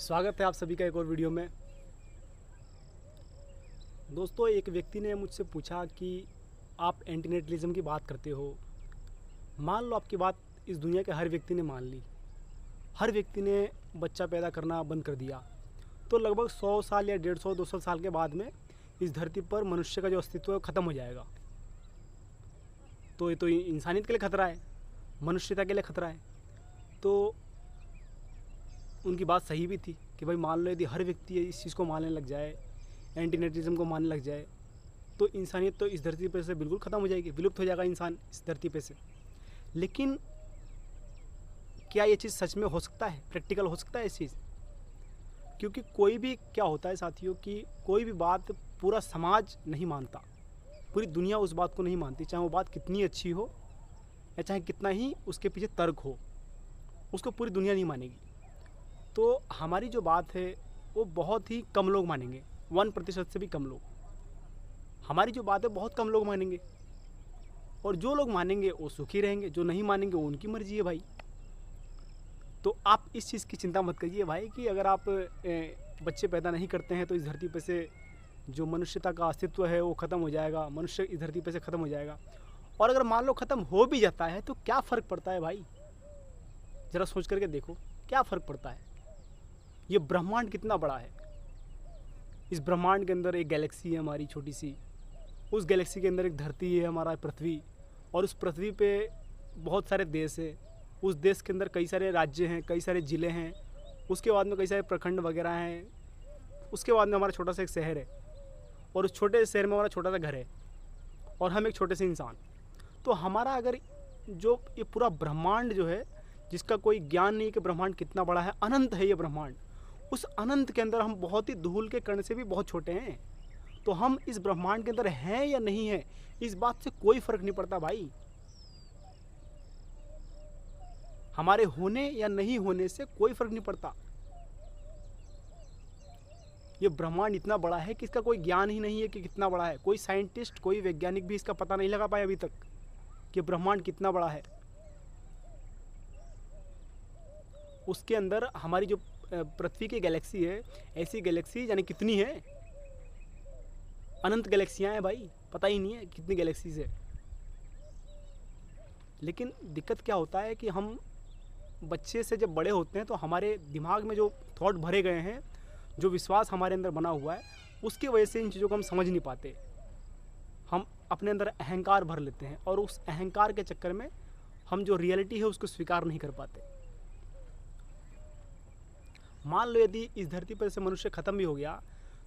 स्वागत है आप सभी का एक और वीडियो में। दोस्तों, एक व्यक्ति ने मुझसे पूछा कि आप एंटीनेटलिज्म की बात करते हो। मान लो आपकी बात इस दुनिया के हर व्यक्ति ने मान ली, हर व्यक्ति ने बच्चा पैदा करना बंद कर दिया, तो लगभग 100 साल या 150-200 साल के बाद में इस धरती पर मनुष्य का जो अस्तित्व है वो ख़त्म हो जाएगा। तो ये तो इंसानियत के लिए ख़तरा है, मनुष्यता के लिए ख़तरा है। तो उनकी बात सही भी थी कि भाई मान लो यदि हर व्यक्ति इस चीज़ को मानने लग जाए, एंटीनेटलिज्म को मानने लग जाए, तो इंसानियत तो इस धरती पर से बिल्कुल ख़त्म हो जाएगी, विलुप्त हो जाएगा इंसान इस धरती पे से। लेकिन क्या ये चीज़ सच में हो सकता है, प्रैक्टिकल हो सकता है इस चीज़? क्योंकि कोई भी क्या होता है साथियों कि कोई भी बात पूरा समाज नहीं मानता, पूरी दुनिया उस बात को नहीं मानती, चाहे वो बात कितनी अच्छी हो या चाहे कितना ही उसके पीछे तर्क हो, उसको पूरी दुनिया नहीं मानेगी। तो हमारी जो बात है वो बहुत ही कम लोग मानेंगे, 1% से भी कम लोग। हमारी जो बात है बहुत कम लोग मानेंगे, और जो लोग मानेंगे वो सुखी रहेंगे, जो नहीं मानेंगे वो उनकी मर्जी है भाई। तो आप इस चीज़ की चिंता मत करिए भाई कि अगर आप बच्चे पैदा नहीं करते हैं तो इस धरती पे से जो मनुष्यता का अस्तित्व है वो ख़त्म हो जाएगा, मनुष्य इस धरती पे से ख़त्म हो जाएगा। और अगर मान लो ख़त्म हो भी जाता है तो क्या फ़र्क पड़ता है भाई? ज़रा सोच करके देखो, क्या फ़र्क पड़ता है? ये ब्रह्मांड कितना बड़ा है। इस ब्रह्मांड के अंदर एक गैलेक्सी है हमारी छोटी सी, उस गैलेक्सी के अंदर एक धरती है हमारा पृथ्वी, और उस पृथ्वी पे बहुत सारे देश है, उस देश के अंदर कई सारे राज्य हैं, कई सारे ज़िले हैं, उसके बाद में कई सारे प्रखंड वगैरह हैं, उसके बाद में हमारा छोटा सा एक शहर है, और उस छोटे से शहर में हमारा छोटा सा घर है, और हम एक छोटे से इंसान। तो हमारा अगर जो ये पूरा ब्रह्मांड जो है, जिसका कोई ज्ञान नहीं कि ब्रह्मांड कितना बड़ा है, अनंत है ये ब्रह्मांड, उस अनंत के अंदर हम बहुत ही धूल के कण से भी बहुत छोटे हैं। तो हम इस ब्रह्मांड के अंदर हैं या नहीं है, इस बात से कोई फर्क नहीं पड़ता भाई। हमारे होने या नहीं होने से कोई फर्क नहीं पड़ता। ये ब्रह्मांड इतना बड़ा है कि इसका कोई ज्ञान ही नहीं है कि कितना बड़ा है। कोई साइंटिस्ट, कोई वैज्ञानिक भी इसका पता नहीं लगा पाया अभी तक कि ब्रह्मांड कितना बड़ा है। उसके अंदर हमारी जो पृथ्वी की गैलेक्सी है, ऐसी गैलेक्सी यानी कितनी है, अनंत गैलेक्सियां हैं भाई, पता ही नहीं है कितनी गैलेक्सीज है। लेकिन दिक्कत क्या होता है कि हम बच्चे से जब बड़े होते हैं तो हमारे दिमाग में जो थॉट भरे गए हैं, जो विश्वास हमारे अंदर बना हुआ है, उसकी वजह से इन चीज़ों को हम समझ नहीं पाते। हम अपने अंदर अहंकार भर लेते हैं, और उस अहंकार के चक्कर में हम जो रियलिटी है उसको स्वीकार नहीं कर पाते। मान लो यदि इस धरती पर से मनुष्य ख़त्म भी हो गया,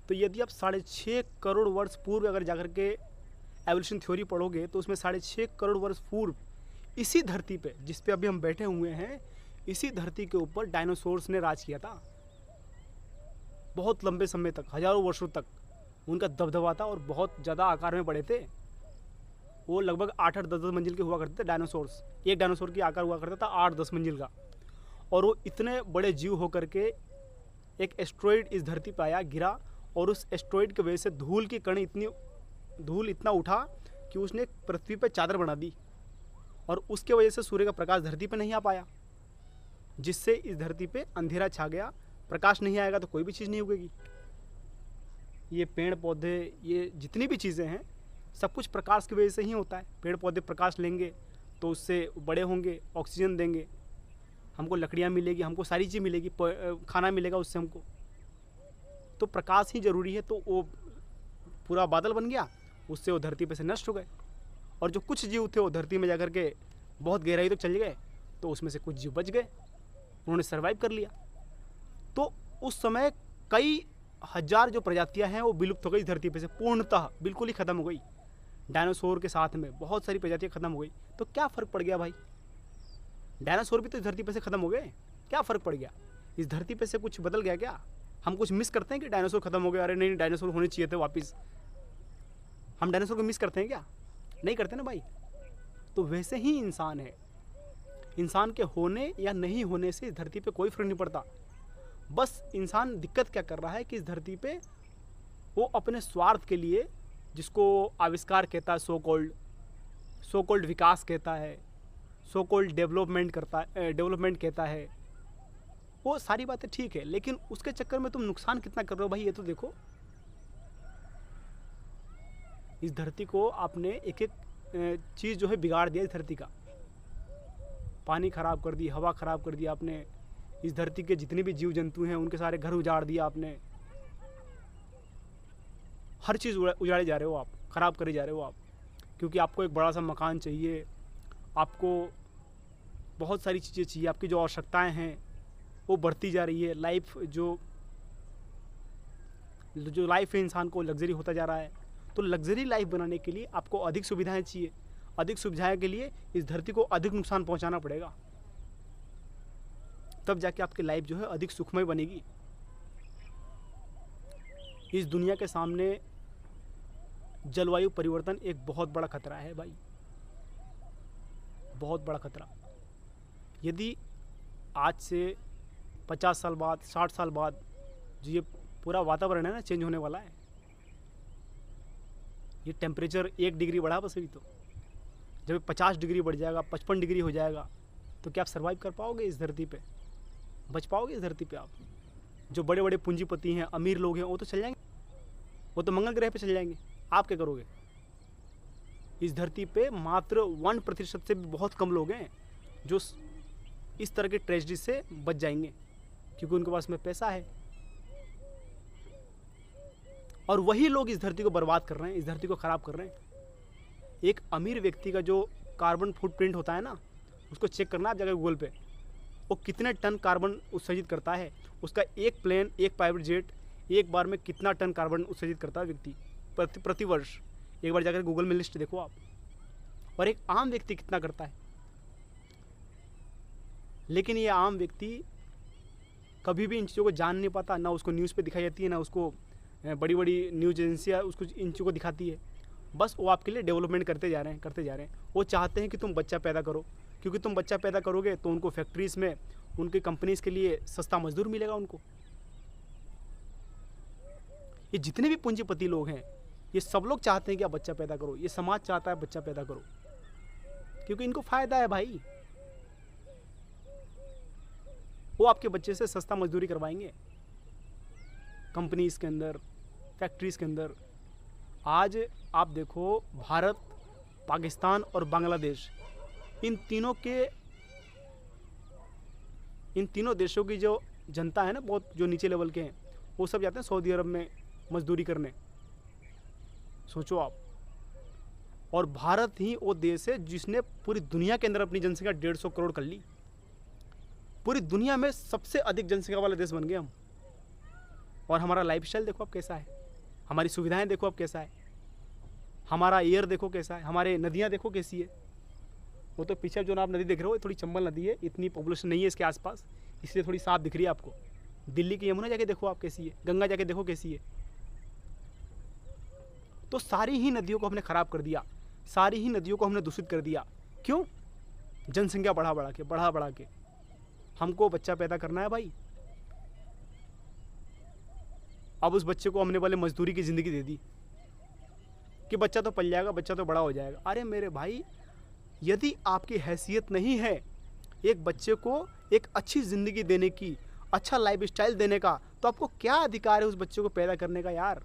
तो यदि आप 6.5 करोड़ वर्ष पूर्व अगर जाकर के एवोल्यूशन थ्योरी पढ़ोगे, तो उसमें 6.5 करोड़ वर्ष पूर्व इसी धरती पे, जिस पे अभी हम बैठे हुए हैं, इसी धरती के ऊपर डायनासोर्स ने राज किया था। बहुत लंबे समय तक, हजारों वर्षों तक उनका दबदबा था, और बहुत ज़्यादा आकार में बड़े थे। वो लगभग 8-8, 10-10 मंजिल के हुआ करते थे डायनासोर्स। एक डायनासोर की आकार हुआ करता था 8-10 मंजिल का, और वो इतने बड़े जीव होकर के एक एस्ट्रॉयड इस धरती पर आया, गिरा, और उस एस्ट्रॉयड की वजह से धूल की कण धूल इतना उठा कि उसने पृथ्वी पर चादर बना दी, और उसके वजह से सूर्य का प्रकाश धरती पर नहीं आ पाया, जिससे इस धरती पे अंधेरा छा गया। प्रकाश नहीं आएगा तो कोई भी चीज़ नहीं उगेगी। ये पेड़ पौधे, ये जितनी भी चीज़ें हैं, सब कुछ प्रकाश की वजह से ही होता है। पेड़ पौधे प्रकाश लेंगे तो उससे बड़े होंगे, ऑक्सीजन देंगे, हमको लकड़ियाँ मिलेगी, हमको सारी चीज़ मिलेगी, खाना मिलेगा उससे हमको। तो प्रकाश ही ज़रूरी है। तो वो पूरा बादल बन गया, उससे वो धरती पे से नष्ट हो गए, और जो कुछ जीव थे वो धरती में जाकर के बहुत गहराई तक चले गए, तो उसमें से कुछ जीव बच गए, उन्होंने सर्वाइव कर लिया। तो उस समय कई हजार जो प्रजातियां हैं वो विलुप्त हो गई धरती पे से, पूर्णतः बिल्कुल ही ख़त्म हो गई। डायनासोर के साथ में बहुत सारी प्रजातियां ख़त्म हो गई। तो क्या फ़र्क पड़ गया भाई? डायनासोर भी तो इस धरती पे से ख़त्म हो गए, क्या फ़र्क पड़ गया? इस धरती पे से कुछ बदल गया क्या? हम कुछ मिस करते हैं कि डायनासोर ख़त्म हो गया, अरे नहीं डायनासोर होने चाहिए थे वापस, हम डायनासोर को मिस करते हैं क्या? नहीं करते ना भाई। तो वैसे ही इंसान है, इंसान के होने या नहीं होने से इस धरती पे कोई फ़र्क नहीं पड़ता। बस इंसान दिक्कत क्या कर रहा है कि इस धरती पे वो अपने स्वार्थ के लिए, जिसको आविष्कार कहता है, सो कॉल्ड विकास कहता है, सो कॉल्ड डेवलपमेंट कहता है, वो सारी बातें ठीक है, लेकिन उसके चक्कर में तुम नुकसान कितना कर रहे हो भाई, ये तो देखो। इस धरती को आपने एक एक चीज़ जो है बिगाड़ दिया, इस धरती का पानी खराब कर दी, हवा खराब कर दी आपने, इस धरती के जितने भी जीव जंतु हैं उनके सारे घर उजाड़ दिया आपने, हर चीज़ उजाड़े जा रहे हो आप, ख़राब करे जा रहे हो आप, क्योंकि आपको एक बड़ा सा मकान चाहिए, आपको बहुत सारी चीज़ें चाहिए, आपकी जो आवश्यकताएं हैं वो बढ़ती जा रही है। लाइफ जो लाइफ है इंसान को लग्जरी होता जा रहा है, तो लग्जरी लाइफ बनाने के लिए आपको अधिक सुविधाएं चाहिए। अधिक सुविधाएं के लिए इस धरती को अधिक नुकसान पहुंचाना पड़ेगा, तब जाके आपकी लाइफ जो है अधिक सुखमय बनेगी। इस दुनिया के सामने जलवायु परिवर्तन एक बहुत बड़ा खतरा है भाई, बहुत बड़ा खतरा। यदि आज से 50 साल बाद, 60 साल बाद जो ये पूरा वातावरण है ना चेंज होने वाला है, ये टेम्परेचर 1 डिग्री बढ़ा बस अभी तो, जब 50 डिग्री बढ़ जाएगा, 55 डिग्री हो जाएगा, तो क्या आप सर्वाइव कर पाओगे इस धरती पे? बच पाओगे इस धरती पे आप? जो बड़े बड़े पूंजीपति हैं, अमीर लोग हैं, वो तो चल जाएंगे, वो तो मंगल ग्रह पे चल जाएंगे। आप क्या करोगे? इस धरती पे मात्र 1% से भी बहुत कम लोग हैं जो इस तरह के ट्रेजेडी से बच जाएंगे, क्योंकि उनके पास में पैसा है। और वही लोग इस धरती को बर्बाद कर रहे हैं, इस धरती को ख़राब कर रहे हैं। एक अमीर व्यक्ति का जो कार्बन फुटप्रिंट होता है ना, उसको चेक करना आप जाकर गूगल पे, वो कितने टन कार्बन उत्सर्जित करता है। उसका एक प्लेन, एक प्राइवेट जेट एक बार में कितना टन कार्बन उत्सर्जित करता है व्यक्ति प्रति वर्ष। एक बार जाकर गूगल में लिस्ट देखो आप, और एक आम व्यक्ति कितना करता है। लेकिन ये आम व्यक्ति कभी भी इन चीज़ों को जान नहीं पाता, ना उसको न्यूज़ पे दिखाई जाती है, ना उसको बड़ी बड़ी न्यूज एजेंसियाँ उसको इन चीज़ों को दिखाती है। बस वो आपके लिए डेवलपमेंट करते जा रहे हैं। वो चाहते हैं कि तुम बच्चा पैदा करो, क्योंकि तुम बच्चा पैदा करोगे तो उनको फैक्ट्रीज़ में, उनकी कंपनीज़ के लिए सस्ता मजदूर मिलेगा उनको। ये जितने भी पूंजीपति लोग हैं, ये सब लोग चाहते हैं कि आप बच्चा पैदा करो, ये समाज चाहता है बच्चा पैदा करो, क्योंकि इनको फ़ायदा है भाई। वो आपके बच्चे से सस्ता मजदूरी करवाएंगे कंपनीज़ के अंदर, फैक्ट्रीज़ के अंदर। आज आप देखो, भारत, पाकिस्तान और बांग्लादेश, इन तीनों देशों की जो जनता है ना, बहुत जो नीचे लेवल के हैं, वो सब जाते हैं सऊदी अरब में मजदूरी करने। सोचो आप। और भारत ही वो देश है जिसने पूरी दुनिया के अंदर अपनी जनसंख्या 150 करोड़ कर ली। पूरी दुनिया में सबसे अधिक जनसंख्या वाला देश बन गए हम। और हमारा लाइफस्टाइल देखो अब कैसा है, हमारी सुविधाएं देखो अब कैसा है, हमारा एयर देखो कैसा है, हमारे नदियां देखो कैसी है। वो तो पीछे जो आप नदी देख रहे हो, थोड़ी चंबल नदी है, इतनी पॉपुलेशन नहीं है इसके आसपास, इसलिए थोड़ी साफ दिख रही है आपको। दिल्ली की यमुना जाके देखो आप कैसी है, गंगा जाके देखो कैसी है। तो सारी ही नदियों को हमने ख़राब कर दिया, सारी ही नदियों को हमने दूषित कर दिया। क्यों? जनसंख्या बढ़ा बढ़ा के। हमको बच्चा पैदा करना है भाई। अब उस बच्चे को हमने वाले मजदूरी की ज़िंदगी दे दी कि बच्चा तो पल जाएगा, बच्चा तो बड़ा हो जाएगा। अरे मेरे भाई, यदि आपकी हैसियत नहीं है एक बच्चे को एक अच्छी ज़िंदगी देने की, अच्छा लाइफस्टाइल देने का, तो आपको क्या अधिकार है उस बच्चे को पैदा करने का यार?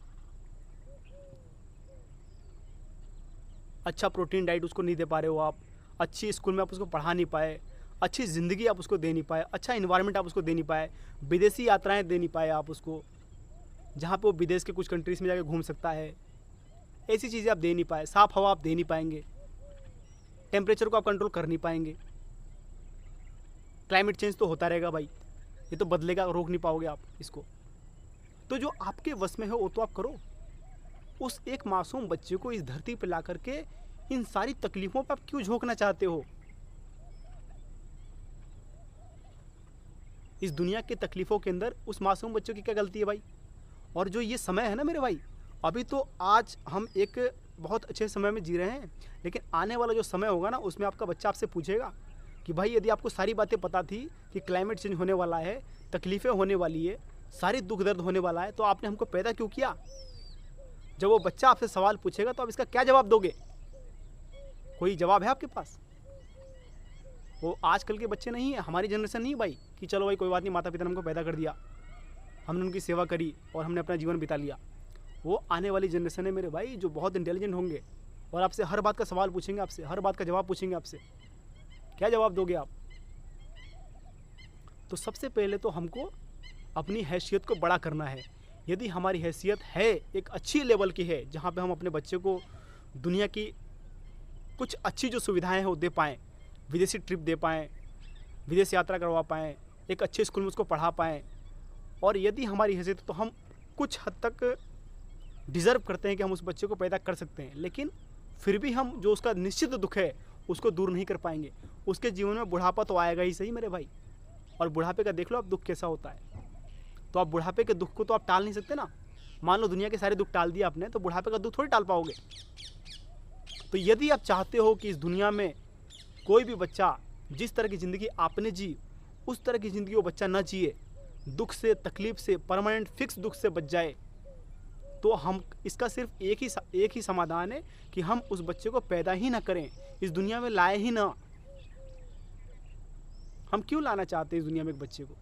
अच्छा प्रोटीन डाइट उसको नहीं दे पा रहे हो आप, अच्छी स्कूल में आप उसको पढ़ा नहीं पाए, अच्छी ज़िंदगी आप उसको दे नहीं पाए, अच्छा इन्वायरमेंट आप उसको दे नहीं पाए, विदेशी यात्राएं दे नहीं पाए आप उसको, जहाँ पे वो विदेश के कुछ कंट्रीज़ में जाके घूम सकता है। ऐसी चीज़ें आप दे नहीं पाए, साफ़ हवा आप दे नहीं पाएंगे, टेम्परेचर को आप कंट्रोल कर नहीं पाएंगे। क्लाइमेट चेंज तो होता रहेगा भाई, ये तो बदलेगा, रोक नहीं पाओगे आप इसको। तो जो आपके वश में हो वो तो आप करो। उस एक मासूम बच्चे को इस धरती पर ला करके इन सारी तकलीफ़ों पर आप क्यों झोंकना चाहते हो? इस दुनिया की तकलीफ़ों के अंदर उस मासूम बच्चों की क्या गलती है भाई? और जो ये समय है ना मेरे भाई, अभी तो आज हम एक बहुत अच्छे समय में जी रहे हैं, लेकिन आने वाला जो समय होगा ना, उसमें आपका बच्चा आपसे पूछेगा कि भाई यदि आपको सारी बातें पता थी कि क्लाइमेट चेंज होने वाला है, तकलीफ़ें होने वाली है, सारी दुख दर्द होने वाला है, तो आपने हमको पैदा क्यों किया? जब वो बच्चा आपसे सवाल पूछेगा तो आप इसका क्या जवाब दोगे? कोई जवाब है आपके पास? वो आजकल के बच्चे नहीं है, हमारी जनरेशन नहीं भाई कि चलो भाई कोई बात नहीं, माता पिता ने हमको पैदा कर दिया, हमने उनकी सेवा करी और हमने अपना जीवन बिता लिया। वो आने वाली जनरेशन है मेरे भाई, जो बहुत इंटेलिजेंट होंगे और आपसे हर बात का सवाल पूछेंगे, आपसे हर बात का जवाब पूछेंगे। आपसे क्या जवाब दोगे आप? तो सबसे पहले तो हमको अपनी हैसियत को बड़ा करना है। यदि हमारी हैसियत है एक अच्छी लेवल की है, जहाँ पे हम अपने बच्चे को दुनिया की कुछ अच्छी जो सुविधाएं हैं वो दे पाएँ, विदेशी ट्रिप दे पाएँ, विदेश यात्रा करवा पाएँ, एक अच्छे स्कूल में उसको पढ़ा पाएँ, और यदि हमारी हैसियत तो हम कुछ हद तक डिज़र्व करते हैं कि हम उस बच्चे को पैदा कर सकते हैं, लेकिन फिर भी हम जो उसका निश्चित दुख है उसको दूर नहीं कर पाएंगे। उसके जीवन में बुढ़ापा तो आएगा ही सही मेरे भाई, और बुढ़ापे का देख लो आप दुख कैसा होता है। तो आप बुढ़ापे के दुख को तो आप टाल नहीं सकते ना। मान लो दुनिया के सारे दुख टाल दिए आपने, तो बुढ़ापे का दुख थोड़ी टाल पाओगे। तो यदि आप चाहते हो कि इस दुनिया में कोई भी बच्चा जिस तरह की ज़िंदगी आपने जी उस तरह की ज़िंदगी वो बच्चा न जिए, दुख से, तकलीफ से, परमानेंट फिक्स दुख से बच जाए, तो हम इसका सिर्फ एक ही समाधान है कि हम उस बच्चे को पैदा ही ना करें, इस दुनिया में लाए ही ना। हम क्यों लाना चाहते हैं इस दुनिया में एक बच्चे को?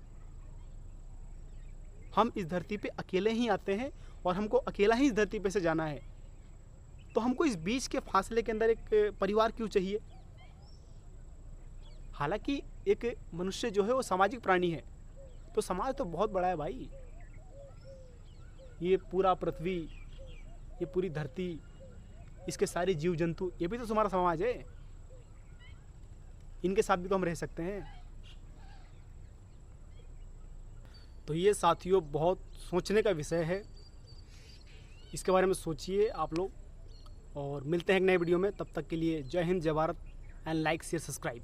हम इस धरती पे अकेले ही आते हैं और हमको अकेला ही इस धरती पे से जाना है। तो हमको इस बीच के फासले के अंदर एक परिवार क्यों चाहिए? हालांकि एक मनुष्य जो है वो सामाजिक प्राणी है, तो समाज तो बहुत बड़ा है भाई। ये पूरा पृथ्वी, ये पूरी धरती, इसके सारे जीव जंतु, ये भी तो हमारा समाज है। इनके साथ भी तो हम रह सकते हैं। तो ये साथियों बहुत सोचने का विषय है, इसके बारे में सोचिए आप लोग, और मिलते हैं एक नए वीडियो में। तब तक के लिए जय हिंद, जय Bharat, and like share subscribe.